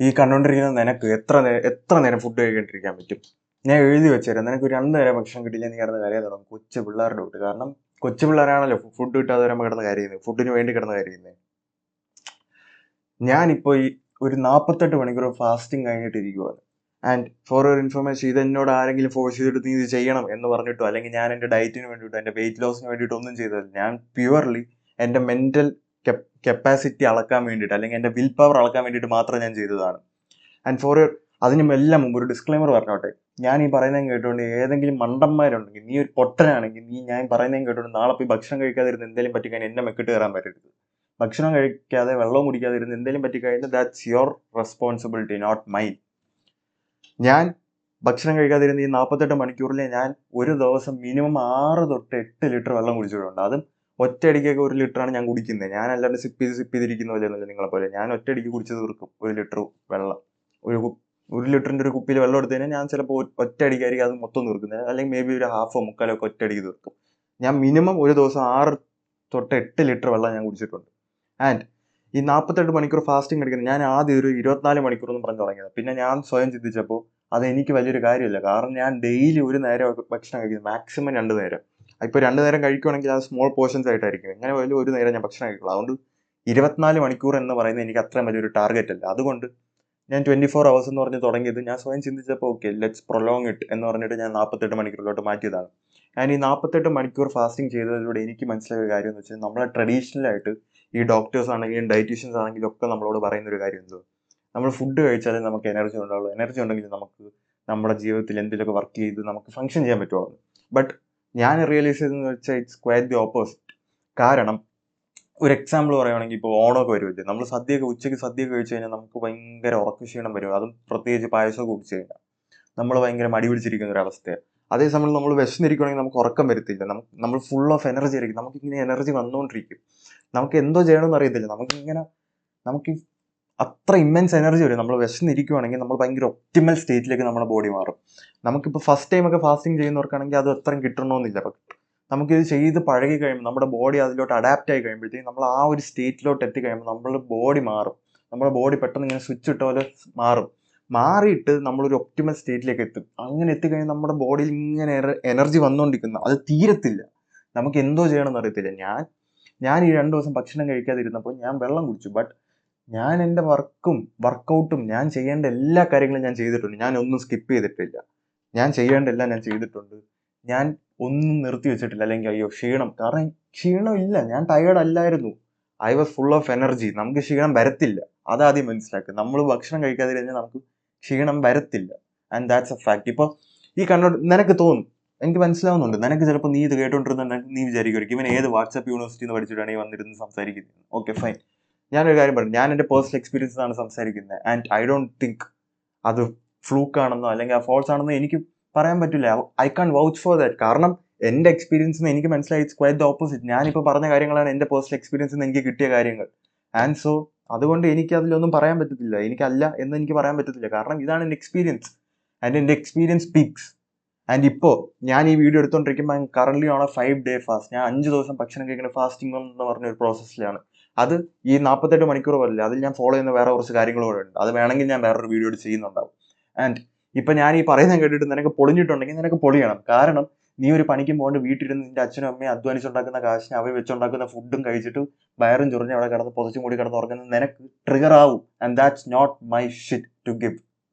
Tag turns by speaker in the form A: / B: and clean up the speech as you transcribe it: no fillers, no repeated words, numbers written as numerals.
A: ഈ കണ്ടോണ്ടിരിക്കുന്ന നിനക്ക് എത്ര നേരം ഫുഡ് കഴിക്കാണ്ടിരിക്കാൻ പറ്റും? ഞാൻ എഴുതി വെച്ചുതരാം. നിനക്ക് ഒരു 2 നേരം ഭക്ഷണം കിട്ടിയില്ല, നീ കിടന്ന് കരയാൻ തുടങ്ങും. കൊച്ചു പിള്ളേരുടെ കൂട്ട്. കാരണം കൊച്ചു പിള്ളേരാണല്ലോ ഫുഡ് കിട്ടാതെ വരുമ്പോൾ കിടന്ന് കരയുന്നത്, ഫുഡിന് വേണ്ടി കിടന്ന് കരയുന്നത്. ഞാനിപ്പോൾ ഈ ഒരു 48 മണിക്കൂർ ഫാസ്റ്റിംഗ് കഴിഞ്ഞിട്ടിരിക്കുവാണ്. ആൻഡ് ഫോർ യുവർ ഇൻഫർമേഷൻ, ഇതെന്നോട് ആരെങ്കിലും ഫോഴ്സ് ചെയ്തിട്ട് നീ ഇത് ചെയ്യണം എന്ന് പറഞ്ഞിട്ടോ, അല്ലെങ്കിൽ ഞാൻ എൻ്റെ ഡയറ്റിന് വേണ്ടിയിട്ടോ, എൻ്റെ വെയിറ്റ് ലോസിന് വേണ്ടിയിട്ടോ ഒന്നും ചെയ്തതല്ല. ഞാൻ പ്യുവർലി എൻ്റെ മെൻ്റൽ കപ്പാസിറ്റി അളക്കാൻ വേണ്ടിയിട്ട്, അല്ലെങ്കിൽ എൻ്റെ വിൽ പവർ അളക്കാൻ വേണ്ടിയിട്ട് മാത്രം ഞാൻ ചെയ്തതാണ്. ആൻഡ് ഫോർ അതിനും എല്ലാം മുമ്പ് ഒരു ഡിസ്ക്ലൈമർ പറഞ്ഞോട്ടെ. ഞാൻ ഈ പറയുന്നതും കേട്ടുകൊണ്ട് ഏതെങ്കിലും മണ്ടന്മാരുണ്ടെങ്കിൽ, നീ ഒരു പൊട്ടനാണെങ്കിൽ, നീ ഞാൻ പറയുന്നതും കേട്ടുകൊണ്ട് നാളെ പോയി ഭക്ഷണം കഴിക്കാതിരുന്ന് എന്തെങ്കിലും പറ്റിക്കഴിഞ്ഞാൽ എന്നെ മെക്കിട്ട് കയറാൻ പറ്റരുത്. ഭക്ഷണം കഴിക്കാതെ വെള്ളവും കുടിക്കാതിരുന്ന് എന്തെങ്കിലും പറ്റിക്കഴിഞ്ഞാൽ that's your responsibility, not mine. ഞാൻ ഭക്ഷണം കഴിക്കാതിരുന്ന ഈ 48 മണിക്കൂറിൽ ഞാൻ ഒരു ദിവസം മിനിമം 6 തൊട്ട് 8 ലിറ്റർ വെള്ളം കുടിച്ചിട്ടുണ്ട്. അതും ഒറ്റയടിക്കൊക്കെ 1 ലിറ്ററാണ് ഞാൻ കുടിക്കുന്നത്. ഞാൻ അല്ലാണ്ട് സിപ്പ് ചെയ്തിരിക്കുന്ന പോലെയൊന്നുമില്ല നിങ്ങളെ പോലെ. ഞാൻ ഒറ്റയടിക്ക് കുടിച്ച് തീർക്കും 1 ലിറ്റർ വെള്ളം. ഒരു ലിറ്ററിന്റെ ഒരു കുപ്പിയിൽ വെള്ളം എടുത്തു കഴിഞ്ഞാൽ ഞാൻ ചിലപ്പോൾ ഒറ്റയടിക്കായിരിക്കും അത് മൊത്തം തീർക്കുന്നത്, അല്ലെങ്കിൽ മേ ബി ഒരു ഹാഫോ മുക്കാലോ ഒക്കെ ഒറ്റയടിക്ക് തീർക്കും. ഞാൻ മിനിമം ഒരു ദിവസം 6 തൊട്ട് 8 ലിറ്റർ വെള്ളം ഞാൻ കുടിച്ചിട്ടുണ്ട്. ആൻഡ് ഈ 48 മണിക്കൂർ ഫാസ്റ്റിംഗ് എടുക്കുന്നത് ഞാൻ ആദ്യം ഒരു 24 മണിക്കൂർ എന്ന് പറഞ്ഞു തുടങ്ങിയത്. പിന്നെ ഞാൻ സ്വയം ചിന്തിച്ചപ്പോൾ അത് എനിക്ക് വലിയൊരു കാര്യമില്ല. കാരണം ഞാൻ ഡെയിലി ഒരു നേരം ഭക്ഷണം കഴിക്കുന്നത്, മാക്സിമം 2 നേരം. ഇപ്പോൾ 2 നേരം കഴിക്കുകയാണെങ്കിൽ അത് സ്മോൾ പോർഷൻസ് ആയിട്ടായിരിക്കും. ഇങ്ങനെ വലിയ ഒരു നേരം ഞാൻ ഭക്ഷണം കഴിക്കുള്ളൂ. അതുകൊണ്ട് 24 മണിക്കൂർ എന്ന് പറയുന്നത് എനിക്ക് അത്രയും വലിയൊരു ടാർഗറ്റ് അല്ല. അതുകൊണ്ട് ഞാൻ 24 അവേഴ്സ് എന്ന് പറഞ്ഞ് തുടങ്ങിയത് ഞാൻ സ്വയം ചിന്തിച്ചപ്പോൾ ഓക്കെ ലെറ്റ്സ് പ്രൊലോങ് ഇറ്റ് എന്ന് പറഞ്ഞിട്ട് ഞാൻ 48 മണിക്കൂറിലോട്ട് മാറ്റിയതാണ്. ഞാൻ ഈ 48 മണിക്കൂർ ഫാസ്റ്റിംഗ് ചെയ്തതിലൂടെ എനിക്ക് മനസ്സിലായ ഒരു കാര്യം എന്ന് വെച്ചാൽ, നമ്മളെ ട്രഡീഷണലായിട്ട് ഈ ഡോക്ടേഴ്സ് ആണെങ്കിലും ഡയറ്റീഷ്യൻസ് ആണെങ്കിലും ഒക്കെ നമ്മളോട് പറയുന്ന ഒരു കാര്യം എന്തോ, നമ്മൾ ഫുഡ് കഴിച്ചാലേ നമുക്ക് എനർജി ഉണ്ടാവുള്ളൂ, എനർജി ഉണ്ടെങ്കിൽ നമുക്ക് നമ്മുടെ ജീവിതത്തിൽ എന്തെങ്കിലുമൊക്കെ വർക്ക് ചെയ്ത് നമുക്ക് ഫംഗ്ഷൻ ചെയ്യാൻ പറ്റുള്ളൂ. ബട്ട് ഞാൻ റിയലൈസ് ചെയ്തതെന്ന് വെച്ചാൽ ഇറ്റ്സ് ക്വയറ്റ് ദി ഓപ്പോസിറ്റ്. കാരണം ഒരു എക്സാമ്പിൾ പറയുകയാണെങ്കിൽ, ഇപ്പോൾ ഓണമൊക്കെ വരുമല്ലേ, നമ്മൾ ഉച്ചയ്ക്ക് സദ്യയൊക്കെ കഴിച്ചു കഴിഞ്ഞാൽ നമുക്ക് ഭയങ്കര ഉറക്കക്ഷീണം വരും. അതും പ്രത്യേകിച്ച് പായസമൊക്കെ കുടിച്ചു കഴിഞ്ഞാൽ നമ്മൾ ഭയങ്കര മടി പിടിച്ചിരിക്കുന്ന ഒരു അവസ്ഥയാണ്. അതേസമയം നമ്മൾ വിശന്നിരിക്കുകയാണെങ്കിൽ നമുക്ക് ഉറക്കം വരത്തില്ല. നമ്മൾ ഫുൾ ഓഫ് എനർജി ആയിരിക്കും. നമുക്കിങ്ങനെ എനർജി വന്നുകൊണ്ടിരിക്കും. നമുക്ക് എന്തോ ചെയ്യണമെന്ന് അറിയത്തില്ല. നമുക്ക് അത്ര ഇമ്മൻസ് എനർജി വരും. നമ്മൾ വിശന്നിരിക്കുകയാണെങ്കിൽ നമ്മൾ ഭയങ്കര ഒപ്റ്റിമൽ സ്റ്റേറ്റിലേക്ക് നമ്മുടെ ബോഡി മാറും. നമുക്കിപ്പോൾ ഫസ്റ്റ് ടൈമൊക്കെ ഫാസ്റ്റിംഗ് ചെയ്യുന്നവർക്കാണെങ്കിൽ അത് അത്രയും കിട്ടണമെന്നില്ല. നമുക്കിത് ചെയ്ത് പഴകി കഴിയുമ്പോൾ, നമ്മുടെ ബോഡി അതിലോട്ട് അഡാപ്റ്റ് ആയി കഴിയുമ്പോഴത്തേക്കും, നമ്മൾ ആ ഒരു സ്റ്റേറ്റിലോട്ട് എത്തിക്കഴിയുമ്പോൾ നമ്മുടെ ബോഡി മാറും. നമ്മുടെ ബോഡി പെട്ടെന്ന് ഇങ്ങനെ സ്വിച്ച് ഇട്ട പോലെ മാറിയിട്ട് നമ്മളൊരു ഒപ്റ്റിമൽ സ്റ്റേറ്റിലേക്ക് എത്തും. അങ്ങനെ എത്തിക്കഴിഞ്ഞാൽ നമ്മുടെ ബോഡിയിൽ ഇങ്ങനെ എനർജി വന്നുകൊണ്ടിരിക്കുന്നു, അത് തീരത്തില്ല. നമുക്ക് എന്തോ ചെയ്യണമെന്ന് അറിയത്തില്ല. ഞാൻ ഈ 2 ദിവസം ഭക്ഷണം കഴിക്കാതിരുന്നപ്പോൾ ഞാൻ വെള്ളം കുടിച്ചു. ബട്ട് ഞാൻ എൻ്റെ വർക്കൗട്ടും ഞാൻ ചെയ്യേണ്ട എല്ലാ കാര്യങ്ങളും ഞാൻ ചെയ്തിട്ടുണ്ട്. ഞാൻ ഒന്നും സ്കിപ്പ് ചെയ്തിട്ടില്ല. ഞാൻ ചെയ്യേണ്ട എല്ലാം ഞാൻ ചെയ്തിട്ടുണ്ട്. ഞാൻ ഒന്നും നിർത്തി വെച്ചിട്ടില്ല. അല്ലെങ്കിൽ അയ്യോ ക്ഷീണം, കാരണം ക്ഷീണമില്ല, ഞാൻ ടയേർഡ് അല്ലായിരുന്നു. I was full of energy. നമുക്ക് ക്ഷീണം വരത്തില്ല, അതാദ്യം മനസ്സിലാക്കുക. നമ്മൾ ഭക്ഷണം കഴിക്കാതെ കഴിഞ്ഞാൽ നമുക്ക് ക്ഷീണം വരത്തില്ല. And that's A fact. ഇപ്പോൾ ഈ നിനക്ക് തോന്നും, എനിക്ക് മനസ്സിലാവുന്നുണ്ട്, നിനക്ക് ചിലപ്പോൾ നീ ഇത് കേട്ടോണ്ടിരുന്ന നീ വിചാരിക്കുമായിരിക്കും ഇവൻ ഏത് വാട്സാപ്പ് യൂണിവേഴ്സിറ്റിയിൽ നിന്ന് പഠിച്ചിട്ടാണ് ഈ വന്നിരുന്ന് സംസാരിക്കുന്നത്. ഓക്കെ ഫൈൻ, ഞാനൊരു കാര്യം പറഞ്ഞു, ഞാൻ എൻ്റെ പേഴ്സണൽ എക്സ്പീരിയൻസ് ആണ് സംസാരിക്കുന്നത്. ആൻഡ് ഐ ഡോണ്ട് തിങ്ക് അത് ഫ്ലൂക്ക് ആണെന്നോ അല്ലെങ്കിൽ ആ ഫോൾസ് ആണെന്നോ എനിക്ക് പറയാൻ പറ്റില്ല. I can vouch for that. കാരണം എൻ്റെ എക്സ്പീരിയൻസിൽ നിന്ന് എനിക്ക് മനസ്സിലായി ഇറ്റ്സ് ക്വൈറ്റ് ദ ഓപ്പോസിറ്റ്. ഞാനിപ്പോൾ പറഞ്ഞ കാര്യങ്ങളാണ് എൻ്റെ പേഴ്സണൽ എക്സ്പീരിയൻസിൽ നിന്ന് എനിക്ക് കിട്ടിയ കാര്യങ്ങൾ. ആൻഡ് സോ അതുകൊണ്ട് എനിക്ക് അതിലൊന്നും പറയാൻ പറ്റത്തില്ല, എനിക്കല്ല എന്ന് എനിക്ക് പറയാൻ പറ്റത്തില്ല. കാരണം ഇതാണ് എൻ്റെ എക്സ്പീരിയൻസ് ആൻഡ് എൻ്റെ എക്സ്പീരിയൻസ് സ്പീക്സ്. ആൻഡ് ഇപ്പോൾ ഞാൻ ഈ വീഡിയോ എടുത്തുകൊണ്ടിരിക്കുമ്പോൾ കറന്റ് ഓൺ 5 ഡേ ഫാസ്റ്റ്. ഞാൻ 5 ദിവസം ഭക്ഷണം കഴിക്കുന്ന ഫാസ്റ്റിംഗ് എന്ന് പറഞ്ഞ ഒരു പ്രോസസ്സിലാണ്. അത് ഈ 48 മണിക്കൂർ പോലെ അതിൽ ഞാൻ ഫോളോ ചെയ്യുന്ന വേറെ കുറച്ച് കാര്യങ്ങൾ കൂടെ ഉണ്ട്. അത് വേണമെങ്കിൽ ഞാൻ വേറൊരു വീഡിയോ ചെയ്യുന്നുണ്ടാവും. ആൻഡ് ഇപ്പം ഞാൻ ഈ പറയുന്നത് കേട്ടിട്ട് നിനക്ക് പൊളിഞ്ഞിട്ടുണ്ടെങ്കിൽ നിനക്ക് പൊളിയണം. കാരണം നീ ഒരു പണിക്കും പോകാണ്ട് വീട്ടിലിരുന്ന് നിന്റെ അച്ഛനും അമ്മയും അധ്വാനിച്ചുണ്ടാക്കുന്ന കാശിന് അവർ വെച്ചുണ്ടാക്കുന്ന ഫുഡും കഴിച്ചിട്ട് വയറും ചൊറിഞ്ഞ് അവിടെ കിടന്ന് പൊതിച്ചും കൂടി കിടന്ന് ഉറങ്ങുന്നത് നിനക്ക് ട്രിഗർ ആവും. And that's not my shit to give.